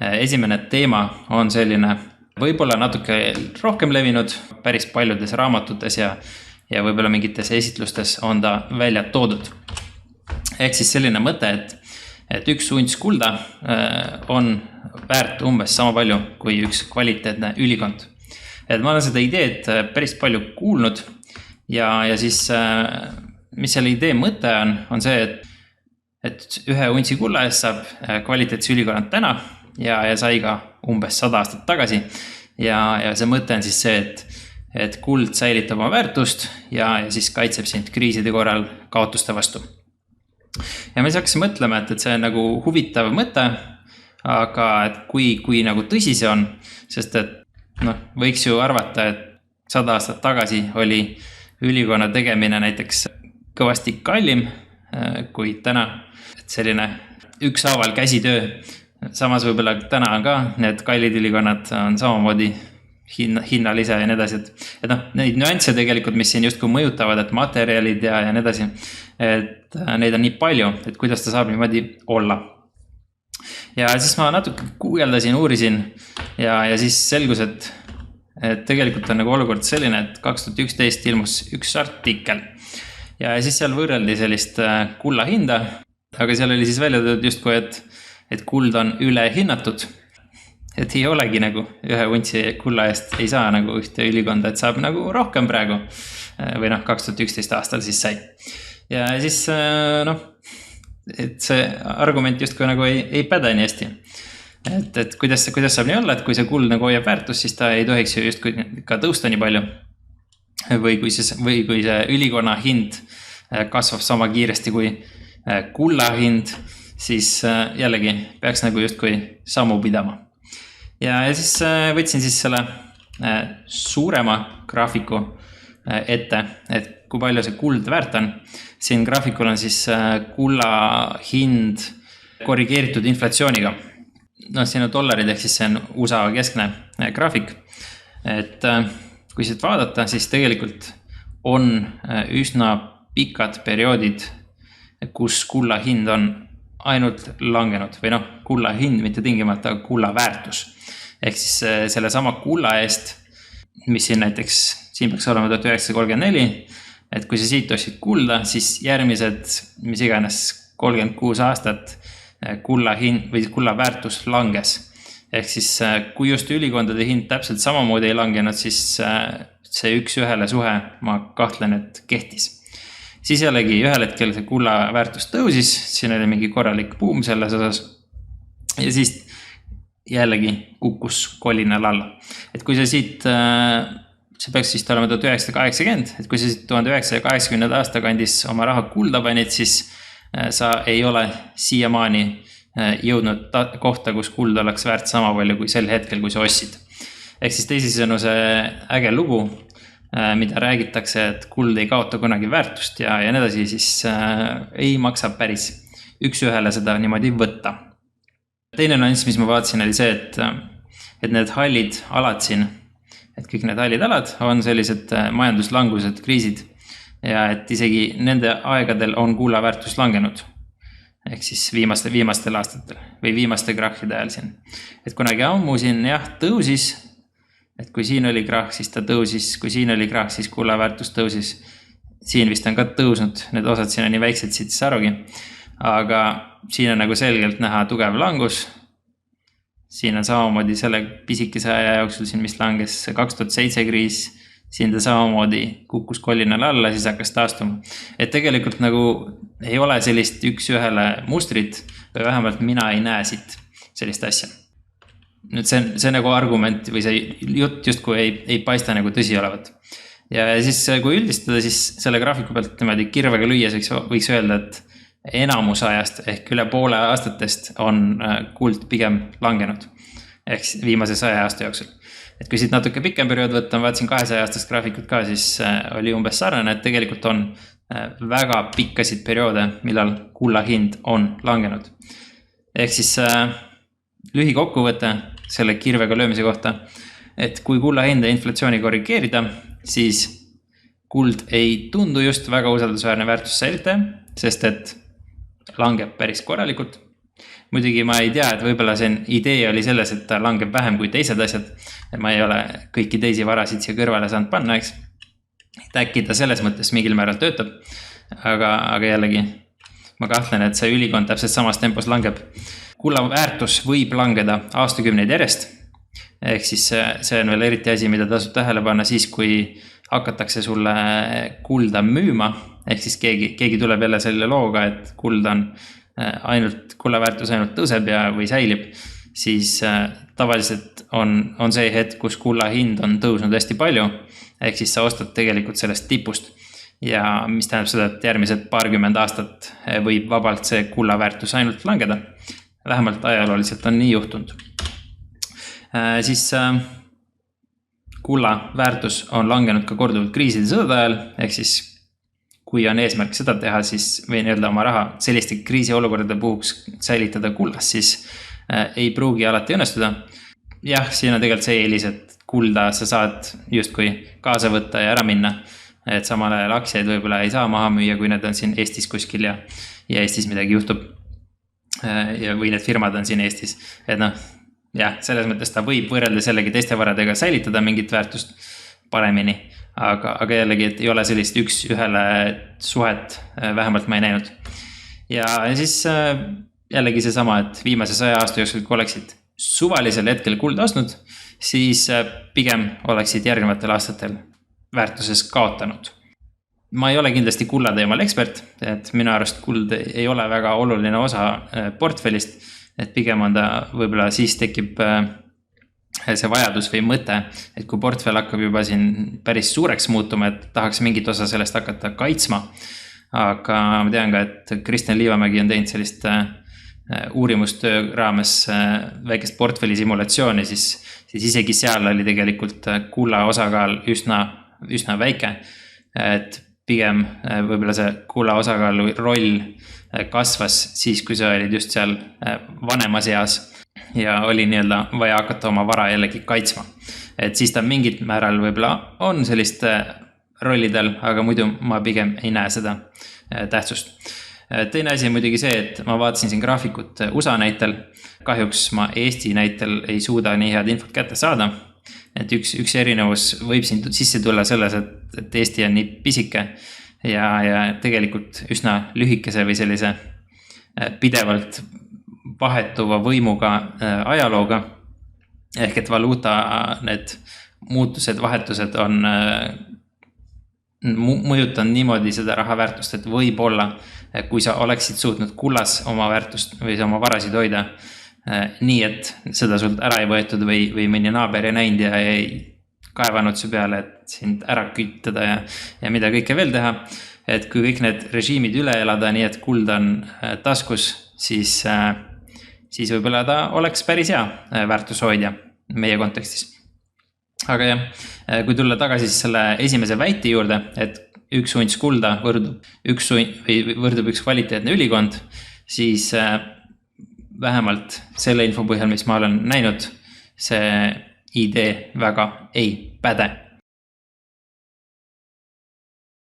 Esimene teema on selline võib-olla natuke rohkem levinud päris paljudes raamatutes ja võib-olla mingites esitlustes on ta välja toodud. Ehk siis selline mõte, et üks unts kulda on väärt umbes sama palju kui üks kvaliteetne ülikond. Et ma olen seda ideed päris palju kuulnud ja siis mis selle idee mõte on see, et ühe untsi kulla eest saab kvaliteetse ülikonnad täna ja sai ka umbes 100 aastat tagasi. Ja see mõte on siis see, et kuld säilitab oma väärtust ja siis kaitseb sind kriiside korral kaotuste vastu. Ja me saaks mõtlema, et see on nagu huvitav mõte, aga et kui nagu tõsi see on, sest et võiks ju arvata, et 100 aastat tagasi oli ülikonna tegemine näiteks kõvasti kallim kui täna, et selline ükshaaval käsitöö. Samas võib-olla täna on ka need kallid ülikonnad on samamoodi hinnalise ja nii edasi. Et neid nüansse tegelikult, mis siin justkui mõjutavad, et materjalid ja nii edasi, et neid on nii palju, et kuidas ta saab niimoodi olla. Ja siis ma natuke guugeldasin, uurisin ja siis selgus, et tegelikult on nagu olukord selline, et 2011 ilmus üks artikkel ja siis seal võrreldi sellist kulla hinda, aga seal oli siis välja tööd justkui, et kuld on üle hinnatud, et ei olegi nagu ühe untsi kulla eest ei saa nagu ühte ülikonda, et saab nagu rohkem praegu või 2011 aastal siis sai. Ja siis et see argument justkui nagu ei päde nii hästi. Et kuidas saab nii olla, et kui see kuld nagu hoiab väärtust, siis ta ei tohiks ju justkui ka tõusta nii palju. Või kui see ülikonna hind kasvab sama kiiresti kui kulla hind, siis jällegi peaks nagu justkui sammu pidama. Ja siis võtsin siis selle suurema graafiku ette, et kui palju see kuld väärt on. Siin graafikul on siis kulla hind korrigeeritud inflatsiooniga. Siin on dollarid, ehk siis see on USA keskne graafik. Et kui siit vaadata, siis tegelikult on üsna pikad perioodid, kus kulla hind on ainult langenud või kulla hind, mitte tingimata kulla väärtus. Ehk siis selle sama kulla eest, mis siin näiteks, siin peaks olema 1934, et kui sa siit ostsid kulda, siis järgmised, mis iganes 36 aastat kulla hind või kulla väärtus langes. Ehk siis kui just ülikondade hind täpselt samamoodi ei langenud, siis see üks ühele suhe, ma kahtlen, et kehtis. Siis jällegi ühel hetkel see kulla väärtus tõusis, siin oli mingi korralik buum selles osas ja siis jällegi kukkus kolinal alla. Et kui see siit, see peaks siis olema 1980, et kui see siit 1980 aasta kandis oma raha kulda panid, siis sa ei ole siiamaani jõudnud kohta, kus kuld oleks väärt sama palju kui sel hetkel, kui sa ostsid. Ehk siis teisisõnu see äge lugu, mida räägitakse, et kuld ei kaota kunagi väärtust ja nii edasi, siis ei maksa päris üks ühele seda niimoodi võtta. Teine nüanss, mis ma vaatasin, oli see, et need hallid alad siin, et kõik need hallid alad on sellised majanduslangused, kriisid ja et isegi nende aegadel on kulla väärtus langenud. Ehk siis viimastel aastatel või viimaste krahhide ajal siin. Et kunagi ammu siin tõusis, et kui siin oli krahh, siis ta tõusis, kui siin oli krahh, siis kulla väärtus tõusis. Siin vist on ka tõusnud, need osad siin on nii väiksed siit sarugi, aga siin on nagu selgelt näha tugev langus. Siin on samamoodi selle pisikese aja jooksul siin, mis langes 2007 kriis, siin ta samamoodi kukkus kolinal alla, siis hakkas taastuma. Et tegelikult nagu ei ole sellist üks ühele mustrit või vähemalt mina ei näe siit sellist asja. Nüüd see nagu argument või see jutt justkui ei paista nagu tõsi olevat. Ja siis kui üldistada, siis selle graafiku pealt niimoodi kirvega lüües võiks öelda, et enamus ajast ehk üle poole aastatest on kuld pigem langenud. Ehk viimase 100 aasta jooksul. Et kui siit natuke pikem periood võtta, vaatasin 200 aastast graafikut ka, siis oli umbes sarnane, et tegelikult on väga pikkasid perioode, millal kulla hind on langenud. Ehk siis lühikokkuvõte selle kirvega löömise kohta, et kui kulla hinda inflatsiooni korrigeerida, siis kuld ei tundu just väga usaldusväärne väärtus säilitaja, sest et langeb päris korralikult. muidugi ma ei tea, et võib-olla see idee oli selles, et ta langeb vähem kui teised asjad. Ma ei ole kõiki teisi varasid siia kõrvale saanud panna, eks. Et äkki ta selles mõttes mingil määral töötab. Aga jällegi, ma kahtlen, et see ülikond täpselt samas tempos langeb. Kulla väärtus võib langeda aastakümneid järjest. Ehk siis see on veel eriti asi, mida tasub tähele panna siis, kui hakatakse sulle kulda müüma. Ehk siis keegi tuleb jälle selle looga, et kulla väärtus ainult tõuseb või säilib, siis tavaliselt on see hetk, kus kulla hind on tõusnud hästi palju, ehk siis sa ostad tegelikult sellest tipust ja mis tähendab seda, et järgmised paarkümmend aastat võib vabalt see kulla väärtus ainult langeda. Vähemalt ajalooliselt on nii juhtunud. Siis kulla väärtus on langenud ka korduvalt kriiside sõdade ajal, ehk siis kui on eesmärk seda teha, siis või nii-öelda oma raha selliste kriisiolukordade puhuks säilitada kullas, siis ei pruugi alati õnnestuda. Jah, siin on tegelikult see eelis, et kulda sa saad justkui kaasa võtta ja ära minna. Et samal ajal aktsiaid võib-olla ei saa maha müüa, kui need on siin Eestis kuskil ja Eestis midagi juhtub. Või need firmad on siin Eestis. Et jah, selles mõttes ta võib võrrelda sellegi teiste varadega säilitada mingit väärtust paremini. Aga jällegi, et ei ole sellist üks ühele suhet, vähemalt ma ei näinud. Ja siis jällegi see sama, et viimase 100 aasta jooksul, kui oleksid suvalisel hetkel kulda ostnud, siis pigem oleksid järgnevatel aastatel väärtuses kaotanud. Ma ei ole kindlasti kulla teemal ekspert, et minu arust kuld ei ole väga oluline osa portfellist, et pigem on ta võib-olla siis tekib see vajadus või mõte, et kui portfell hakkab juba siin päris suureks muutuma, et tahaks mingit osa sellest hakata kaitsma. Aga ma tean ka, et Kristjan Liivamägi on teinud sellist uurimustöö raames väikest portfelli simulatsiooni, siis isegi seal oli tegelikult kulla osakaal üsna väike. Et pigem võib-olla see kulla osakaalu roll kasvas siis, kui sa olid just seal vanemas eas ja oli nii-öelda vaja hakata oma vara jällegi kaitsma. Et siis ta mingit määral võib-olla on sellist rollidel, aga muidu ma pigem ei näe seda tähtsust. Teine asi on muidugi see, et ma vaatasin siin graafikut USA näitel. Kahjuks ma Eesti näitel ei suuda nii head infot kätte saada. Et üks erinevus võib siin sisse tulla selles, et Eesti on nii pisike ja tegelikult üsna lühikese või sellise pidevalt vahetuva võimuga ajalooga. Ehk et valuuta need muutused, vahetused on mõjutanud niimoodi seda raha väärtust, et võib-olla, kui sa oleksid suutnud kullas oma väärtust või oma varasid hoida, nii et seda sult ära ei võetud või mõni naaber ei näinud ja ei kaevanud su peale, et sind ära küttada ja mida kõike veel teha. Et kui kõik need režiimid üle elada, nii et kuld on taskus, siis võib-olla ta oleks päris hea väärtushoidja meie kontekstis. Aga jah, kui tulla tagasi siis selle esimese väite juurde, et üks unts kulda võrdub üks kvaliteetne ülikond, siis vähemalt selle info põhjal, mis ma olen näinud, see idee väga ei päde.